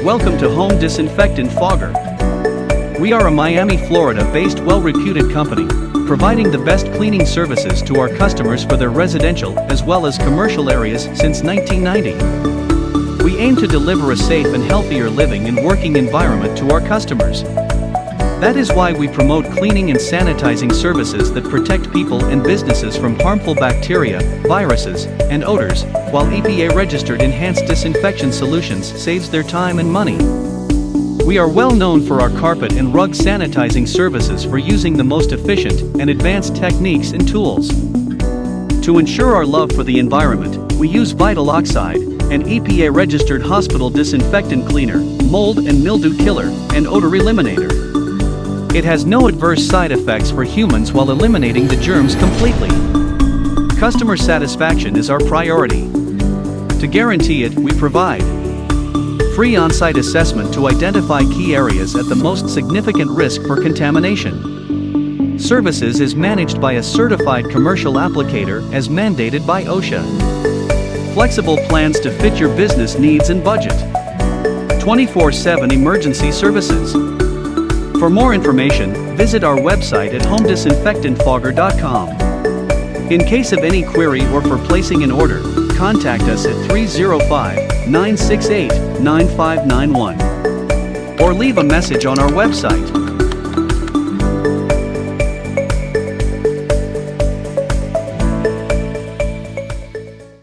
Welcome to Home Disinfectant Fogger. We are a Miami, Florida-based well-reputed company, providing the best cleaning services to our customers for their residential as well as commercial areas since 1990. We aim to deliver a safe and healthier living and working environment to our customers. That is why we promote cleaning and sanitizing services that protect people and businesses from harmful bacteria, viruses, and odors, while EPA-registered enhanced disinfection solutions saves their time and money. We are well known for our carpet and rug sanitizing services for using the most efficient and advanced techniques and tools. To ensure our love for the environment, we use Vital Oxide, an EPA-registered hospital disinfectant cleaner, mold and mildew killer, and odor eliminator. It has no adverse side effects for humans while eliminating the germs completely. Customer satisfaction is our priority. To guarantee it, we provide free on-site assessment to identify key areas at the most significant risk for contamination. Services is managed by a certified commercial applicator as mandated by OSHA. Flexible plans to fit your business needs and budget. 24/7 emergency services. For more information, visit our website at homedisinfectantfogger.com. In case of any query or for placing an order, contact us at 305-968-9591 or leave a message on our website.